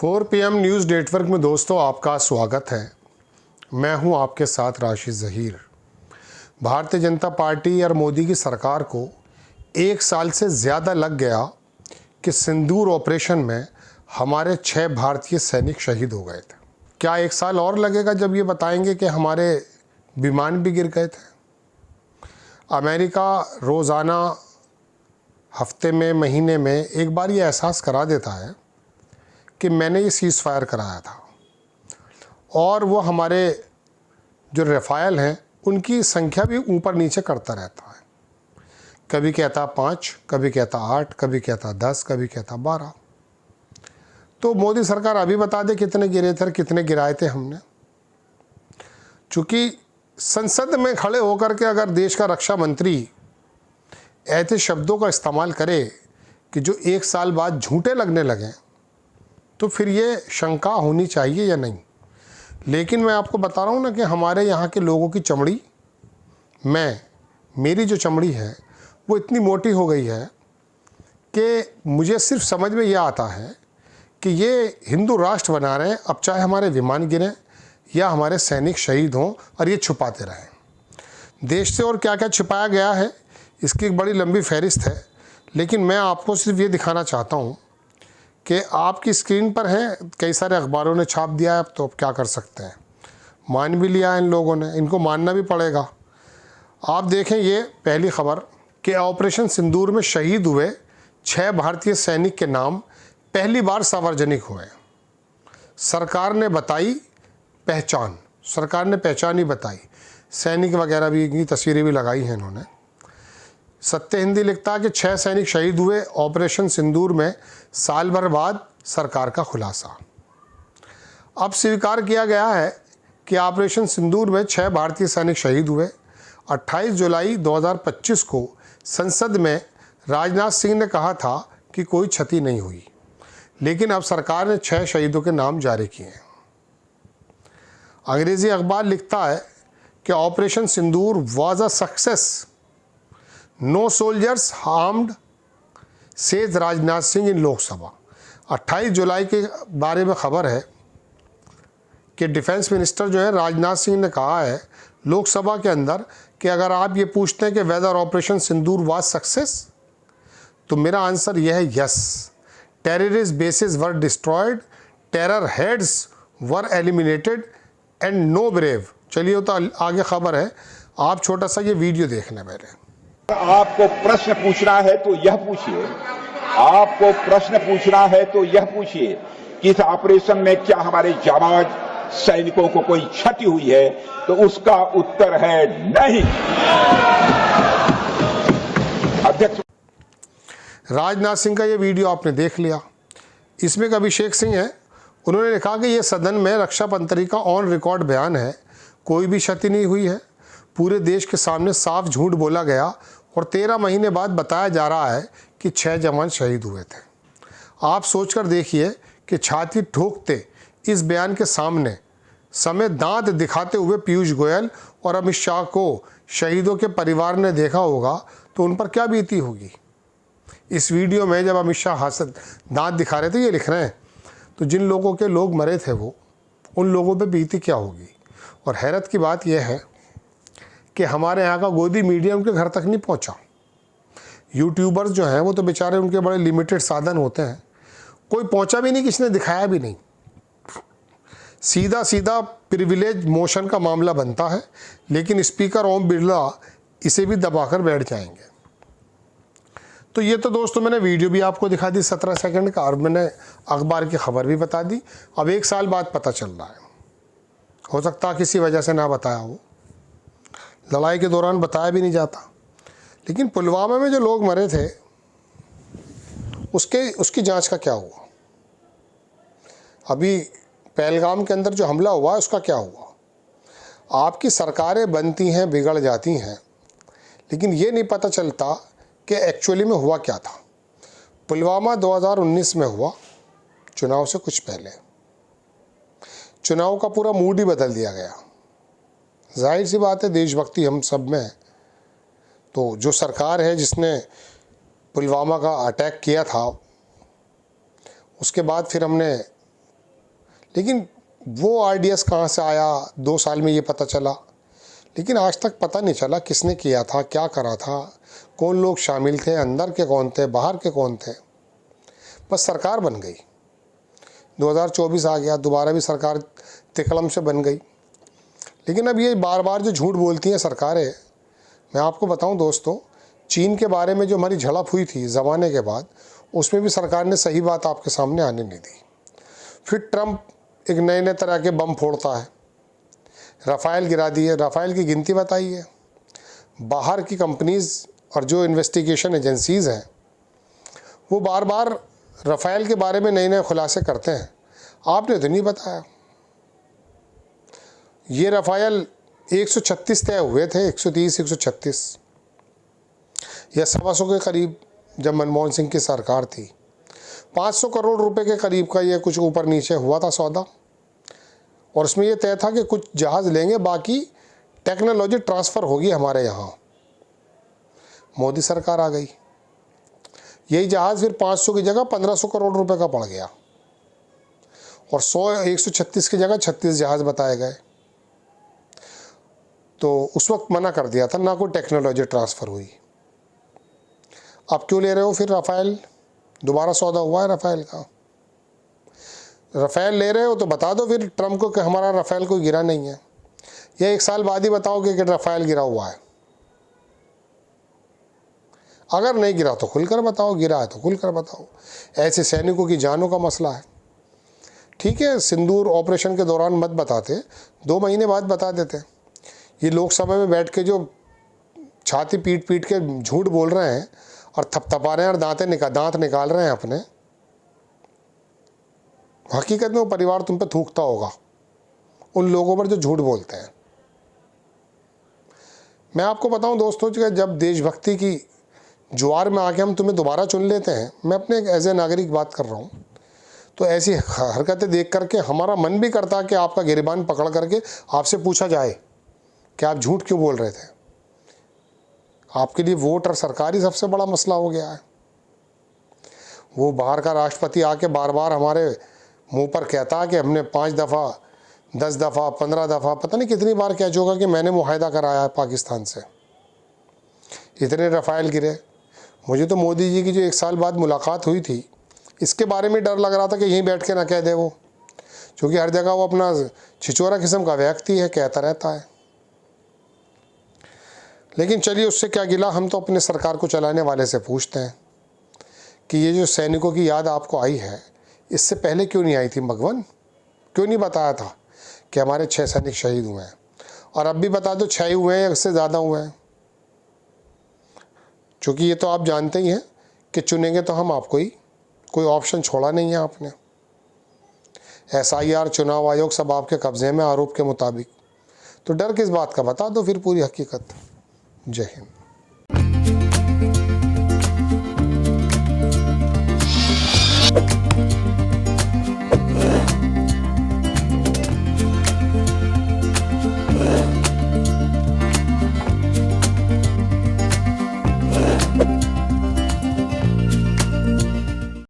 4 PM news network में दोस्तों आपका स्वागत है। मैं हूं आपके साथ राशिद ज़हीर। भारतीय जनता पार्टी और मोदी की सरकार को 1 साल से ज़्यादा लग गया कि सिंदूर ऑपरेशन में हमारे 6 भारतीय सैनिक शहीद हो गए थे। क्या 1 साल और लगेगा जब ये बताएंगे कि हमारे विमान भी गिर गए थे? अमेरिका रोज़ाना, हफ्ते में, महीने में एक बार ये एहसास करा देता है कि मैंने ये सीज़ फायर कराया था, और वो हमारे जो रफ़ायल हैं उनकी संख्या भी ऊपर नीचे करता रहता है। कभी कहता 5, कभी कहता 8, कभी कहता 10, कभी कहता 12। तो मोदी सरकार अभी बता दे कितने गिरे थे और कितने गिराए थे हमने। चूँकि संसद में खड़े होकर के अगर देश का रक्षा मंत्री ऐसे शब्दों का इस्तेमाल करे कि जो 1 साल बाद झूठे लगने लगें, तो फिर ये शंका होनी चाहिए या नहीं। लेकिन मैं आपको बता रहा हूँ ना कि हमारे यहाँ के लोगों की चमड़ी, मेरी जो चमड़ी है वो इतनी मोटी हो गई है कि मुझे सिर्फ समझ में ये आता है कि ये हिंदू राष्ट्र बना रहे हैं, अब चाहे हमारे विमान गिरें या हमारे सैनिक शहीद हों, और ये छुपाते रहें। देश से और क्या क्या छिपाया गया है इसकी एक बड़ी लंबी फहरिस्त है, लेकिन मैं आपको सिर्फ ये दिखाना चाहता हूँ कि आपकी स्क्रीन पर हैं, कई सारे अखबारों ने छाप दिया है, तो अब क्या कर सकते हैं। मान भी लिया है इन लोगों ने, इनको मानना भी पड़ेगा। आप देखें ये पहली खबर कि ऑपरेशन सिंदूर में शहीद हुए 6 भारतीय सैनिक के नाम पहली बार सार्वजनिक हुए। सरकार ने बताई पहचान, सरकार ने पहचान ही बताई। सैनिक वगैरह भी की तस्वीरें भी लगाई हैं इन्होंने। सत्य हिंदी लिखता है कि 6 सैनिक शहीद हुए ऑपरेशन सिंदूर में, साल भर बाद सरकार का खुलासा। अब स्वीकार किया गया है कि ऑपरेशन सिंदूर में 6 भारतीय सैनिक शहीद हुए। 28 जुलाई 2025 को संसद में राजनाथ सिंह ने कहा था कि कोई क्षति नहीं हुई, लेकिन अब सरकार ने 6 शहीदों के नाम जारी किए हैं। अंग्रेजी अखबार लिखता है कि operation Sindoor was a success, no soldiers harmed, says Rajnath Singh in Lok Sabha. 28 जुलाई के बारे में खबर है कि डिफेंस मिनिस्टर जो है राजनाथ सिंह ने कहा है लोकसभा के अंदर कि अगर आप ये पूछते हैं कि whether operation Sindoor was success, तो मेरा आंसर यह है yes. Terrorist bases were destroyed, terror heads were eliminated and no brave. चलिए तो आगे खबर है, आप छोटा सा ये वीडियो देखने मेरे। आपको प्रश्न पूछना है तो यह पूछिए, आपको प्रश्न पूछना है तो यह पूछिए कि इस ऑपरेशन में क्या हमारे जाबाज सैनिकों को कोई क्षति हुई है, तो उसका उत्तर है नहीं। अध्यक्ष राजनाथ सिंह का ये वीडियो आपने देख लिया। इसमें एक अभिषेक सिंह है, उन्होंने लिखा कि ये सदन में रक्षा मंत्री का ऑन रिकॉर्ड बयान है, कोई भी क्षति नहीं हुई है, पूरे देश के सामने साफ झूठ बोला गया और 13 महीने बाद बताया जा रहा है कि 6 जवान शहीद हुए थे। आप सोचकर देखिए कि छाती ठोकते इस बयान के सामने समय दांत दिखाते हुए पीयूष गोयल और अमित शाह को शहीदों के परिवार ने देखा होगा तो उन पर क्या बीती होगी। इस वीडियो में जब अमित शाह दांत दिखा रहे थे, ये लिख रहे हैं, तो जिन लोगों के लोग मरे थे वो, उन लोगों पर बीती क्या होगी। और हैरत की बात यह है कि हमारे यहाँ का गोदी मीडिया उनके घर तक नहीं पहुँचा। यूट्यूबर्स जो हैं वो तो बेचारे, उनके बड़े लिमिटेड साधन होते हैं, कोई पहुँचा भी नहीं, किसी ने दिखाया भी नहीं। सीधा सीधा प्रिविलेज मोशन का मामला बनता है, लेकिन स्पीकर ओम बिरला इसे भी दबाकर बैठ जाएंगे। तो ये तो दोस्तों मैंने वीडियो भी आपको दिखा दी 17 सेकंड का, और मैंने अखबार की खबर भी बता दी। अब 1 साल बाद पता चल रहा है, हो सकता किसी वजह से ना बताया हो, लड़ाई के दौरान बताया भी नहीं जाता। लेकिन पुलवामा में जो लोग मरे थे उसकी जांच का क्या हुआ? अभी पहलगाम के अंदर जो हमला हुआ उसका क्या हुआ? आपकी सरकारें बनती हैं, बिगड़ जाती हैं, लेकिन ये नहीं पता चलता कि एक्चुअली में हुआ क्या था। पुलवामा 2019 में हुआ, चुनाव से कुछ पहले। चुनाव का पूरा मूड ही बदल दिया गया। जाहिर सी बात है, देशभक्ति हम सब में है। तो जो सरकार है जिसने पुलवामा का अटैक किया था, उसके बाद फिर हमने लेकिन वो आरडीएक्स कहाँ से आया 2 साल में ये पता चला, लेकिन आज तक पता नहीं चला किसने किया था, क्या करा था, कौन लोग शामिल थे, अंदर के कौन थे, बाहर के कौन थे। बस सरकार बन गई, 2024 आ गया, दोबारा भी सरकार तिकड़म से बन गई। लेकिन अब ये बार बार जो झूठ बोलती हैं सरकारें, मैं आपको बताऊं दोस्तों, चीन के बारे में जो हमारी झड़प हुई थी ज़माने के बाद, उसमें भी सरकार ने सही बात आपके सामने आने नहीं दी। फिर ट्रंप एक नए नए तरह के बम फोड़ता है, राफेल गिरा दिए। राफेल की गिनती बताइए। बाहर की कंपनीज़ और जो इन्वेस्टिगेशन एजेंसीज़ हैं वो बार बार राफेल के बारे में नए नए खुलासे करते हैं, आपने तो नहीं बताया। ये राफेल 136 तय हुए थे, 130 136 या 125 के करीब जब मनमोहन सिंह की सरकार थी। 500 करोड़ रुपए के करीब का ये कुछ ऊपर नीचे हुआ था सौदा, और उसमें ये तय था कि कुछ जहाज़ लेंगे, बाकी टेक्नोलॉजी ट्रांसफ़र होगी हमारे यहाँ। मोदी सरकार आ गई, यही जहाज़ फिर 500 की जगह 1500 करोड़ रुपए का पड़ गया, और 136 की जगह 36 जहाज़ बताए गए। तो उस वक्त मना कर दिया था, ना कोई टेक्नोलॉजी ट्रांसफ़र हुई। अब क्यों ले रहे हो फिर राफेल? दोबारा सौदा हुआ है राफेल का। राफेल ले रहे हो तो बता दो फिर ट्रंप को कि हमारा राफेल कोई गिरा नहीं है, या 1 साल बाद ही बताओगे कि राफेल गिरा हुआ है। अगर नहीं गिरा तो खुलकर बताओ, गिरा है तो खुलकर बताओ। ऐसे सैनिकों की जानों का मसला है। ठीक है, सिंदूर ऑपरेशन के दौरान मत बताते, 2 महीने बाद बता देते। ये लोकसभा में बैठ के जो छाती पीट पीट के झूठ बोल रहे हैं और थपथपा रहे हैं और दांत निकाल रहे हैं अपने, हकीकत में वो परिवार तुम पे थूकता होगा, उन लोगों पर जो झूठ बोलते हैं। मैं आपको बताऊं दोस्तों, जब देशभक्ति की ज्वार में आके हम तुम्हें दोबारा चुन लेते हैं, मैं अपने एज ए नागरिक बात कर रहा हूँ, तो ऐसी हरकतें देख करके हमारा मन भी करता है कि आपका गिरबान पकड़ करके आपसे पूछा जाए कि आप झूठ क्यों बोल रहे थे। आपके लिए वोट और सरकार ही सबसे बड़ा मसला हो गया है। वो बाहर का राष्ट्रपति आके बार बार हमारे मुंह पर कहता है कि हमने 5 दफ़ा 10 दफ़ा 15 दफ़ा पता नहीं कितनी बार कह चुका कि मैंने मुआहदा कराया है पाकिस्तान से, इतने राफेल गिरे। मुझे तो मोदी जी की जो 1 साल बाद मुलाकात हुई थी, इसके बारे में डर लग रहा था कि यहीं बैठ के ना कह दे वो, क्योंकि हर जगह वो अपना छिछोरा किस्म का व्यक्ति है, कहता रहता है। लेकिन चलिए, उससे क्या गिला, हम तो अपने सरकार को चलाने वाले से पूछते हैं कि ये जो सैनिकों की याद आपको आई है, इससे पहले क्यों नहीं आई थी मघवन? क्यों नहीं बताया था कि हमारे 6 सैनिक शहीद हुए हैं? और अब भी बता दो 6 ही हुए हैं या इससे ज़्यादा हुए हैं, क्योंकि ये तो आप जानते ही हैं कि चुनेंगे तो हम आपको ही, कोई ऑप्शन छोड़ा नहीं है आपने। SIR, चुनाव आयोग सब आपके कब्जे में आरोप के मुताबिक, तो डर किस बात का? बता दो फिर पूरी हकीकत। जय हिंद।